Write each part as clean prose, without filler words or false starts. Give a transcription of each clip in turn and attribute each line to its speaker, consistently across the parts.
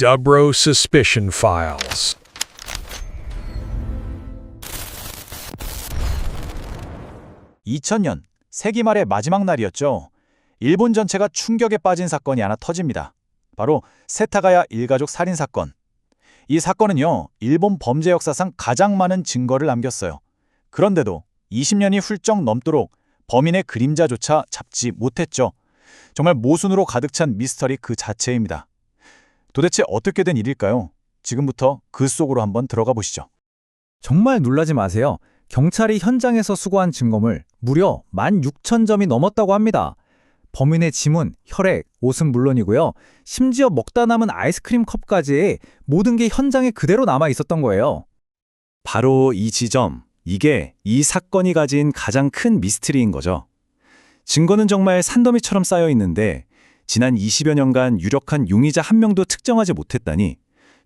Speaker 1: Dubro Suspicion Files.
Speaker 2: (2000년) 세기 말의 마지막 날이었죠. 일본 전체가 충격에 빠진 사건이 하나 터집니다. 바로 세타가야 일가족 살인 사건. 이 사건은요, 일본 범죄 역사상 가장 많은 증거를 남겼어요. 그런데도 20년이 훌쩍 넘도록 범인의 그림자조차 잡지 못했죠. 정말 모순으로 가득 찬 미스터리 그 자체입니다. 도대체 어떻게 된 일일까요? 지금부터 그 속으로 한번 들어가 보시죠.
Speaker 3: 정말 놀라지 마세요. 경찰이 현장에서 수거한 증거물 무려 16,000점이 넘었다고 합니다. 범인의 지문, 혈액, 옷은 물론이고요. 심지어 먹다 남은 아이스크림 컵까지 모든 게 현장에 그대로 남아 있었던 거예요.
Speaker 2: 바로 이 지점, 이게 이 사건이 가진 가장 큰 미스터리인 거죠. 증거는 정말 산더미처럼 쌓여 있는데 지난 20여 년간 유력한 용의자 한 명도 특정하지 못했다니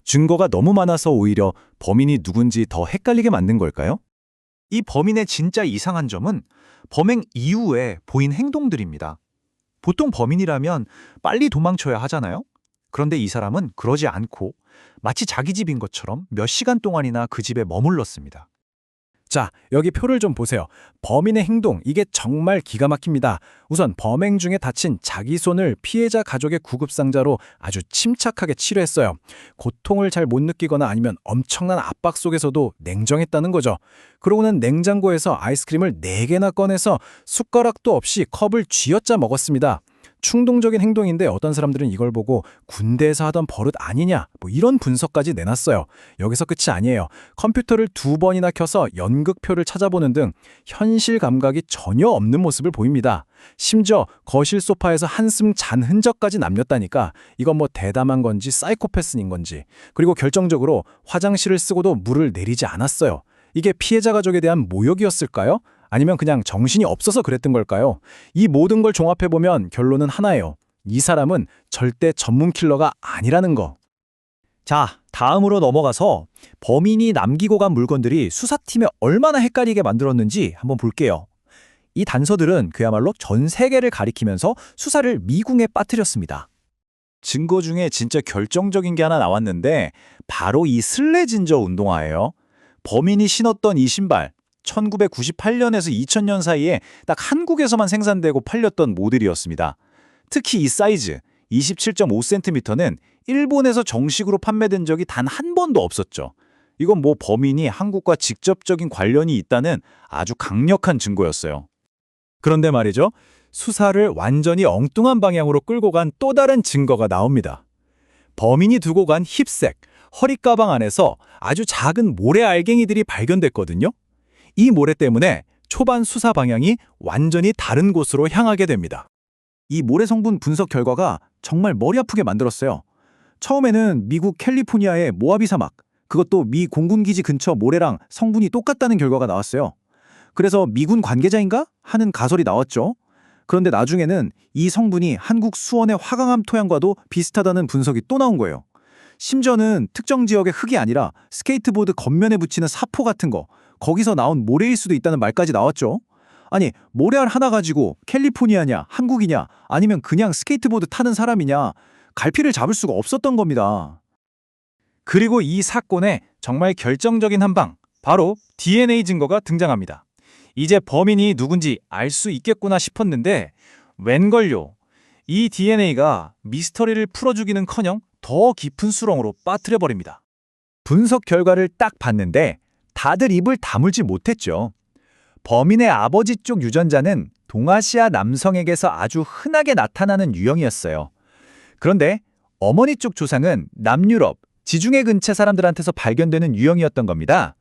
Speaker 2: 증거가 너무 많아서 오히려 범인이 누군지 더 헷갈리게 만든 걸까요? 이 범인의 진짜 이상한 점은 범행 이후에 보인 행동들입니다. 보통 범인이라면 빨리 도망쳐야 하잖아요? 그런데 이 사람은 그러지 않고 마치 자기 집인 것처럼 몇 시간 동안이나 그 집에 머물렀습니다.
Speaker 3: 자, 여기 표를 좀 보세요. 범인의 행동, 이게 정말 기가 막힙니다. 우선 범행 중에 다친 자기 손을 피해자 가족의 구급상자로 아주 침착하게 치료했어요. 고통을 잘 못 느끼거나 아니면 엄청난 압박 속에서도 냉정했다는 거죠. 그러고는 냉장고에서 아이스크림을 4개나 꺼내서 숟가락도 없이 컵을 쥐어짜 먹었습니다. 충동적인 행동인데 어떤 사람들은 이걸 보고 군대에서 하던 버릇 아니냐 이런 분석까지 내놨어요. 여기서 끝이 아니에요. 컴퓨터를 2번이나 켜서 연극표를 찾아보는 등 현실 감각이 전혀 없는 모습을 보입니다. 심지어 거실 소파에서 한숨 잔 흔적까지 남겼다니까 이건 뭐 대담한 건지 사이코패스인 건지. 그리고 결정적으로 화장실을 쓰고도 물을 내리지 않았어요. 이게 피해자 가족에 대한 모욕이었을까요? 아니면 그냥 정신이 없어서 그랬던 걸까요? 이 모든 걸 종합해보면 결론은 하나예요. 이 사람은 절대 전문 킬러가 아니라는 거. 자, 다음으로 넘어가서 범인이 남기고 간 물건들이 수사팀에 얼마나 헷갈리게 만들었는지 한번 볼게요. 이 단서들은 그야말로 전 세계를 가리키면서 수사를 미궁에 빠뜨렸습니다.
Speaker 2: 증거 중에 진짜 결정적인 게 하나 나왔는데 바로 이 슬레진저 운동화예요. 범인이 신었던 이 신발 1998년에서 2000년 사이에 딱 한국에서만 생산되고 팔렸던 모델이었습니다. 특히 이 사이즈 27.5cm는 일본에서 정식으로 판매된 적이 단 한 번도 없었죠. 이건 뭐 범인이 한국과 직접적인 관련이 있다는 아주 강력한 증거였어요.
Speaker 3: 그런데 말이죠. 수사를 완전히 엉뚱한 방향으로 끌고 간 또 다른 증거가 나옵니다. 범인이 두고 간 힙색, 허리가방 안에서 아주 작은 모래 알갱이들이 발견됐거든요. 이 모래 때문에 초반 수사 방향이 완전히 다른 곳으로 향하게 됩니다. 이 모래 성분 분석 결과가 정말 머리 아프게 만들었어요. 처음에는 미국 캘리포니아의 모하비 사막, 그것도 미 공군기지 근처 모래랑 성분이 똑같다는 결과가 나왔어요. 그래서 미군 관계자인가? 하는 가설이 나왔죠. 그런데 나중에는 이 성분이 한국 수원의 화강암 토양과도 비슷하다는 분석이 또 나온 거예요. 심지어는 특정 지역의 흙이 아니라 스케이트보드 겉면에 붙이는 사포 같은 거, 거기서 나온 모래일 수도 있다는 말까지 나왔죠. 아니, 모래알 하나 가지고 캘리포니아냐, 한국이냐, 아니면 그냥 스케이트보드 타는 사람이냐, 갈피를 잡을 수가 없었던 겁니다. 그리고 이 사건의 정말 결정적인 한 방, 바로 DNA 증거가 등장합니다. 이제 범인이 누군지 알 수 있겠구나 싶었는데 웬걸요. 이 DNA가 미스터리를 풀어주기는커녕 더 깊은 수렁으로 빠뜨려버립니다. 분석 결과를 딱 봤는데 다들 입을 다물지 못했죠. 범인의 아버지 쪽 유전자는 동아시아 남성에게서 아주 흔하게 나타나는 유형이었어요. 그런데 어머니 쪽 조상은 남유럽, 지중해 근처 사람들한테서 발견되는 유형이었던 겁니다.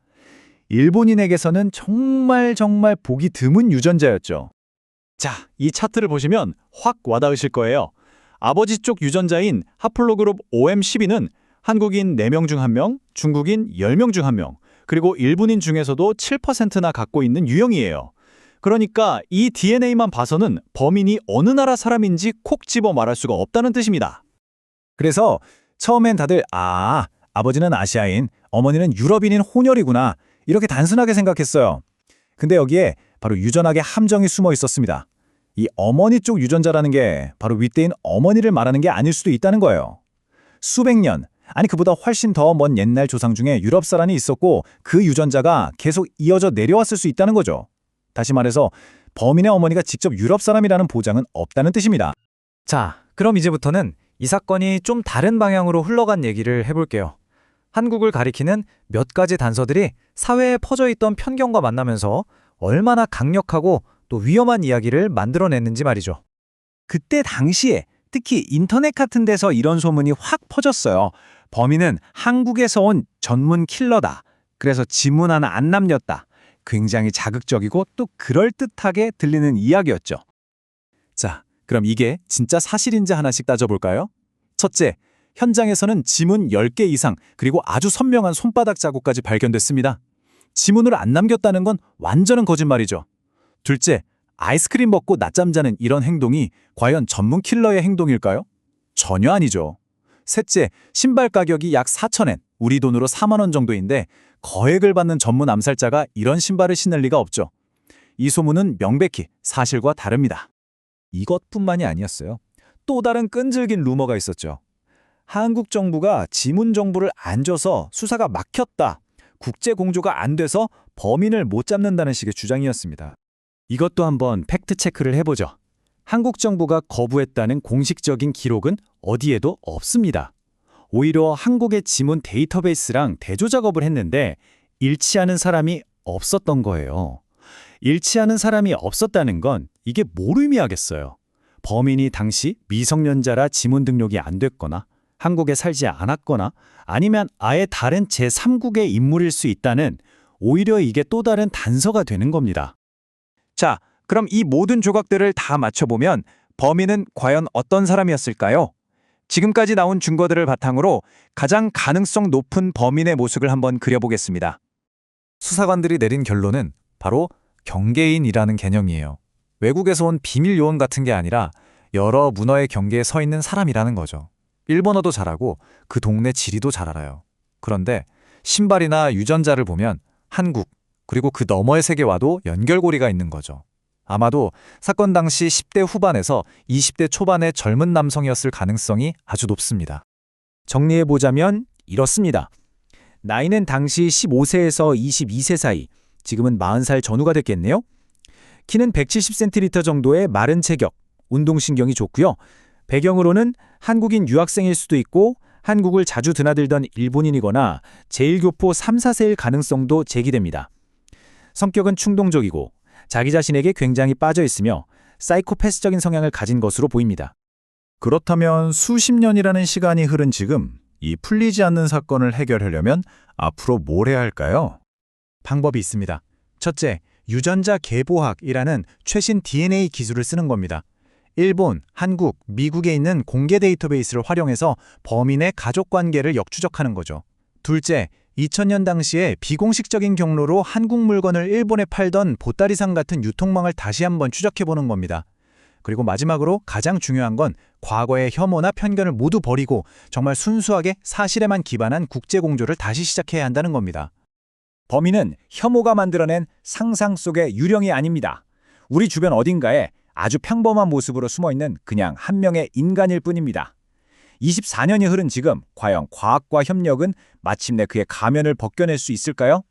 Speaker 3: 일본인에게서는 정말 보기 드문 유전자였죠. 자, 이 차트를 보시면 확 와닿으실 거예요. 아버지 쪽 유전자인 하플로그룹 OM12는 한국인 4명 중 1명, 중국인 10명 중 1명, 그리고 일본인 중에서도 7%나 갖고 있는 유형이에요. 그러니까 이 DNA만 봐서는 범인이 어느 나라 사람인지 콕 집어 말할 수가 없다는 뜻입니다. 그래서 처음엔 다들 아버지는 아시아인, 어머니는 유럽인인 혼혈이구나 이렇게 단순하게 생각했어요. 근데 여기에 바로 유전학의 함정이 숨어 있었습니다. 이 어머니 쪽 유전자라는 게 바로 윗대인 어머니를 말하는 게 아닐 수도 있다는 거예요. 수백 년, 아니 그보다 훨씬 더 먼 옛날 조상 중에 유럽 사람이 있었고 그 유전자가 계속 이어져 내려왔을 수 있다는 거죠. 다시 말해서 범인의 어머니가 직접 유럽 사람이라는 보장은 없다는 뜻입니다.
Speaker 4: 자, 그럼 이제부터는 이 사건이 좀 다른 방향으로 흘러간 얘기를 해볼게요. 한국을 가리키는 몇 가지 단서들이 사회에 퍼져 있던 편견과 만나면서 얼마나 강력하고 또 위험한 이야기를 만들어냈는지 말이죠.
Speaker 3: 그때 당시에 특히 인터넷 같은 데서 이런 소문이 확 퍼졌어요. 범인은 한국에서 온 전문 킬러다. 그래서 지문 하나 안 남겼다. 굉장히 자극적이고 또 그럴듯하게 들리는 이야기였죠. 자, 그럼 이게 진짜 사실인지 하나씩 따져볼까요? 첫째, 현장에서는 지문 10개 이상 그리고 아주 선명한 손바닥 자국까지 발견됐습니다. 지문을 안 남겼다는 건 완전한 거짓말이죠. 둘째, 아이스크림 먹고 낮잠 자는 이런 행동이 과연 전문 킬러의 행동일까요? 전혀 아니죠. 셋째, 신발 가격이 약 4,000엔, 우리 돈으로 4만 원 정도인데 거액을 받는 전문 암살자가 이런 신발을 신을 리가 없죠. 이 소문은 명백히 사실과 다릅니다. 이것뿐만이 아니었어요. 또 다른 끈질긴 루머가 있었죠. 한국 정부가 지문 정보를 안 줘서 수사가 막혔다. 국제 공조가 안 돼서 범인을 못 잡는다는 식의 주장이었습니다. 이것도 한번 팩트 체크를 해보죠. 한국 정부가 거부했다는 공식적인 기록은 어디에도 없습니다. 오히려 한국의 지문 데이터베이스랑 대조 작업을 했는데 일치하는 사람이 없었던 거예요. 일치하는 사람이 없었다는 건 이게 뭘 의미하겠어요? 범인이 당시 미성년자라 지문 등록이 안 됐거나 한국에 살지 않았거나 아니면 아예 다른 제3국의 인물일 수 있다는 오히려 이게 또 다른 단서가 되는 겁니다. 자, 그럼 이 모든 조각들을 다 맞춰보면 범인은 과연 어떤 사람이었을까요? 지금까지 나온 증거들을 바탕으로 가장 가능성 높은 범인의 모습을 한번 그려보겠습니다. 수사관들이 내린 결론은 바로 경계인이라는 개념이에요. 외국에서 온 비밀 요원 같은 게 아니라 여러 문화의 경계에 서 있는 사람이라는 거죠. 일본어도 잘하고 그 동네 지리도 잘 알아요. 그런데 신발이나 유전자를 보면 한국, 그리고 그 너머의 세계와도 연결고리가 있는 거죠. 아마도 사건 당시 10대 후반에서 20대 초반의 젊은 남성이었을 가능성이 아주 높습니다. 정리해보자면 이렇습니다. 나이는 당시 15세에서 22세 사이, 지금은 40살 전후가 됐겠네요. 키는 170cm 정도의 마른 체격, 운동신경이 좋고요. 배경으로는 한국인 유학생일 수도 있고 한국을 자주 드나들던 일본인이거나 제1교포 3, 4세일 가능성도 제기됩니다. 성격은 충동적이고 자기 자신에게 굉장히 빠져 있으며 사이코패스적인 성향을 가진 것으로 보입니다. 그렇다면 수십 년이라는 시간이 흐른 지금 이 풀리지 않는 사건을 해결하려면 앞으로 뭘 해야 할까요? 방법이 있습니다. 첫째, 유전자 계보학이라는 최신 DNA 기술을 쓰는 겁니다. 일본, 한국, 미국에 있는 공개 데이터베이스를 활용해서 범인의 가족관계를 역추적하는 거죠. 둘째, 2000년 당시에 비공식적인 경로로 한국 물건을 일본에 팔던 보따리상 같은 유통망을 다시 한번 추적해보는 겁니다. 그리고 마지막으로 가장 중요한 건 과거의 혐오나 편견을 모두 버리고 정말 순수하게 사실에만 기반한 국제공조를 다시 시작해야 한다는 겁니다. 범인은 혐오가 만들어낸 상상 속의 유령이 아닙니다. 우리 주변 어딘가에 아주 평범한 모습으로 숨어있는 그냥 한 명의 인간일 뿐입니다. 24년이 흐른 지금 과연 과학과 협력은 마침내 그의 가면을 벗겨낼 수 있을까요?